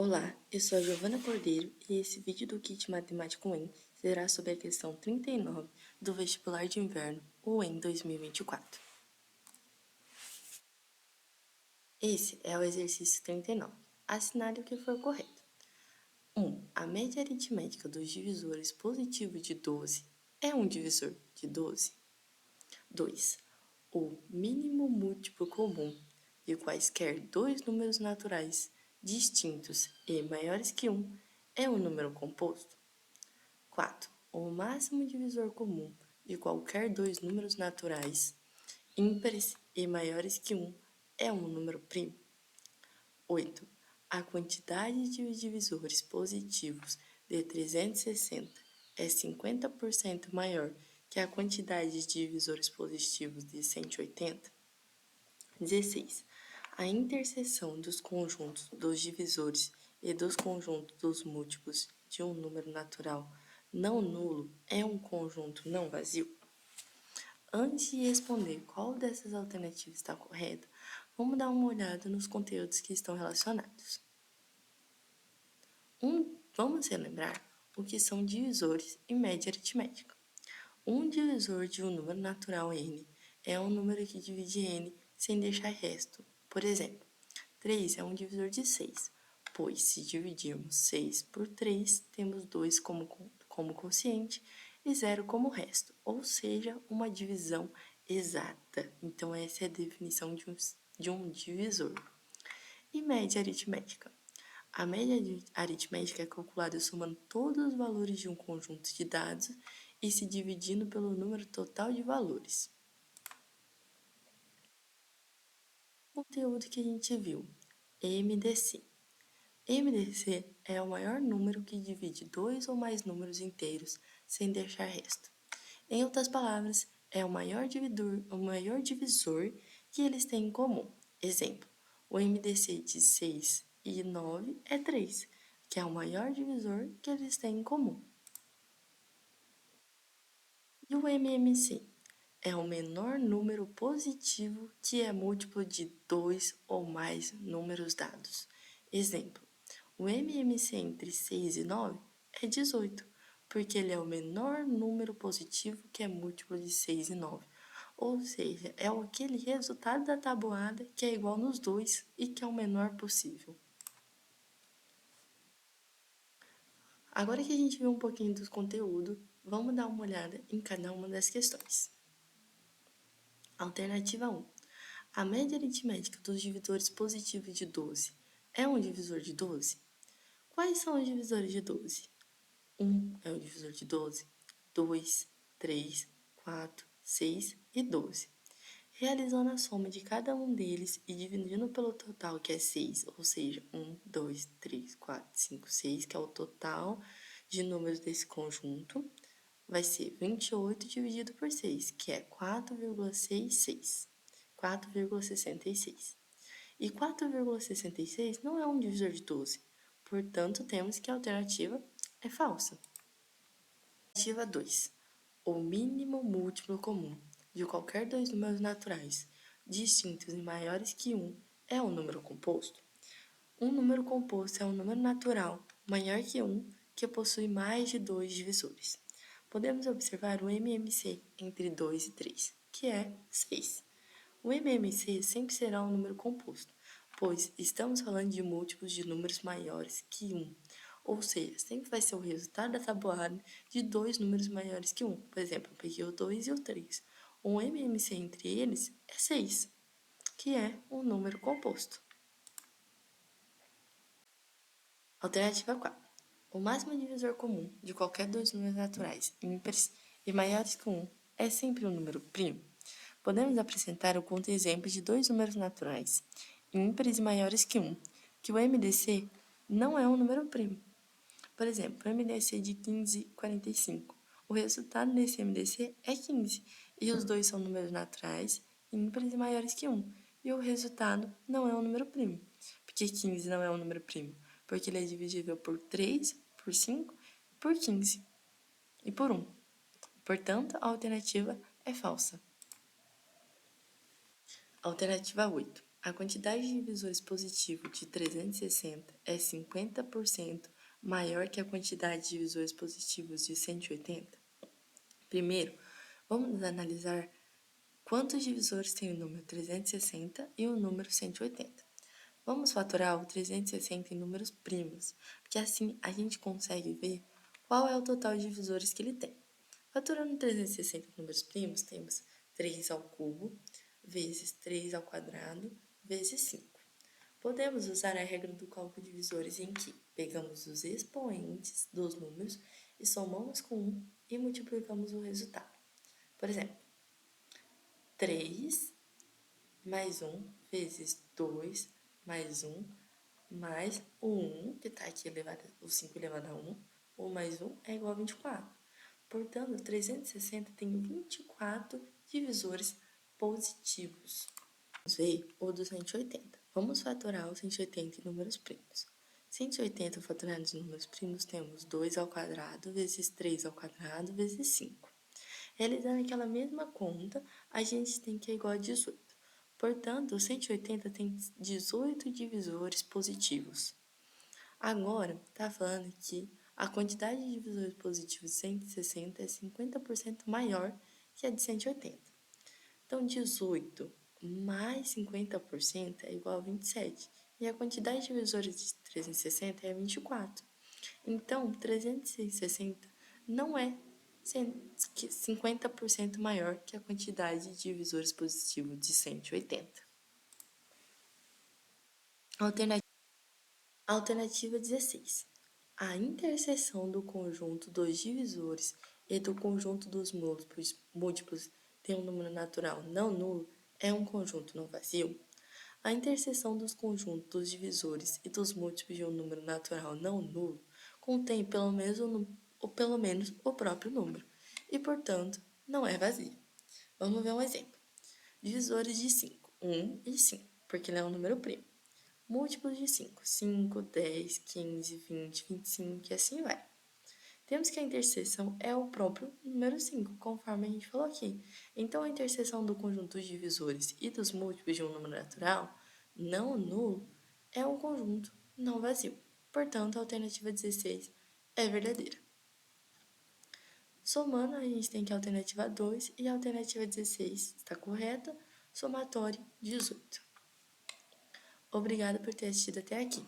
Olá, eu sou a Giovana Cordeiro e esse vídeo do Kit Matemático EN será sobre a questão 39 do vestibular de inverno, o EN 2024. Esse é o exercício 39. Assinale o que for correto. 1. A média aritmética dos divisores positivos de 12 é um divisor de 12. 2. O mínimo múltiplo comum de quaisquer dois números naturais distintos e maiores que 1 é um número composto. 4. O máximo divisor comum de qualquer dois números naturais ímpares e maiores que 1 é um número primo. 8. A quantidade de divisores positivos de 360 é 50% maior que a quantidade de divisores positivos de 180. 16. A interseção dos conjuntos dos divisores e dos conjuntos dos múltiplos de um número natural não nulo é um conjunto não vazio? Antes de responder qual dessas alternativas está correta, vamos dar uma olhada nos conteúdos que estão relacionados. Vamos relembrar o que são divisores e média aritmética. Um divisor de um número natural n é um número que divide n sem deixar resto. Por exemplo, 3 é um divisor de 6, pois se dividirmos 6 por 3, temos 2 como quociente e 0 como resto, ou seja, uma divisão exata. Então, essa é a definição de um divisor. E média aritmética? A média aritmética é calculada somando todos os valores de um conjunto de dados e se dividindo pelo número total de valores. O conteúdo que a gente viu, MDC. MDC é o maior número que divide dois ou mais números inteiros sem deixar resto. Em outras palavras, é o maior divisor que eles têm em comum. Exemplo, o MDC de 6 e 9 é 3, que é o maior divisor que eles têm em comum. E o MMC é o menor número positivo que é múltiplo de 2 ou mais números dados. Exemplo, o MMC entre 6 e 9 é 18, porque ele é o menor número positivo que é múltiplo de 6 e 9. Ou seja, é aquele resultado da tabuada que é igual nos dois e que é o menor possível. Agora que a gente viu um pouquinho do conteúdo, vamos dar uma olhada em cada uma das questões. Alternativa 1. A média aritmética dos divisores positivos de 12 é um divisor de 12? Quais são os divisores de 12? 1 é o divisor de 12, 2, 3, 4, 6 e 12. Realizando a soma de cada um deles e dividindo pelo total, que é 6, ou seja, 1, 2, 3, 4, 5, 6, que é o total de números desse conjunto, vai ser 28 dividido por 6, que é 4,66. 4,66. E 4,66 não é um divisor de 12, portanto, temos que a alternativa é falsa. Alternativa 2. O mínimo múltiplo comum de qualquer dois números naturais, distintos e maiores que 1, é um número composto? Um número composto é um número natural maior que 1 que possui mais de dois divisores. Podemos observar o MMC entre 2 e 3, que é 6. O MMC sempre será um número composto, pois estamos falando de múltiplos de números maiores que 1, ou seja, sempre vai ser o resultado da tabuada de dois números maiores que 1. Por exemplo, eu peguei o 2 e o 3. O MMC entre eles é 6, que é um número composto. Alternativa 4. O máximo divisor comum de qualquer dois números naturais ímpares e maiores que 1 é sempre um número primo? Podemos apresentar o contra-exemplo de dois números naturais ímpares e maiores que 1, que o MDC não é um número primo. Por exemplo, o MDC de 15 e 45. O resultado desse MDC é 15, e os dois são números naturais ímpares e maiores que 1, e o resultado não é um número primo. Por que 15 não é um número primo? Porque ele é divisível por 3, por 5, por 15 e por 1. Portanto, a alternativa é falsa. Alternativa 8. A quantidade de divisores positivos de 360 é 50% maior que a quantidade de divisores positivos de 180? Primeiro, vamos analisar quantos divisores tem o número 360 e o número 180. Vamos fatorar o 360 em números primos, porque assim a gente consegue ver qual é o total de divisores que ele tem. Fatorando 360 em números primos, temos 3 ao cubo vezes 3 ao quadrado vezes 5. Podemos usar a regra do cálculo de divisores em que pegamos os expoentes dos números e somamos com 1 e multiplicamos o resultado. Por exemplo, 3 mais 1 vezes 2 mais 1 mais o 1, que está aqui elevado, o 5 elevado a 1, 1 mais 1 é igual a 24. Portanto, 360 tem 24 divisores positivos. Vamos ver o do 180. Vamos fatorar o 180 em números primos. 180 fatorados em números primos, temos 2 ao quadrado vezes 3 ao quadrado vezes 5. Realizando aquela mesma conta, a gente tem que é igual a 18. Portanto, o 180 tem 18 divisores positivos. Agora, está falando que a quantidade de divisores positivos de 160 é 50% maior que a de 180. Então, 18 mais 50% é igual a 27. E a quantidade de divisores de 360 é 24. Então, 360 não é 50% maior que a quantidade de divisores positivos de 180. Alternativa 16. A interseção do conjunto dos divisores e do conjunto dos múltiplos tem um número natural não nulo é um conjunto não vazio? A interseção dos conjuntos dos divisores e dos múltiplos de um número natural não nulo contém pelo menos o próprio número e, portanto, não é vazio. Vamos ver um exemplo. Divisores de 5, 1 e 5, porque ele é um número primo. Múltiplos de 5, 5, 10, 15, 20, 25 e assim vai. Temos que a interseção é o próprio número 5, conforme a gente falou aqui. Então, a interseção do conjunto dos divisores e dos múltiplos de um número natural não nulo é um conjunto não vazio. Portanto, a alternativa 16 é verdadeira. Somando, a gente tem que a alternativa 2 e a alternativa 16 está correta, somatório 18. Obrigada por ter assistido até aqui.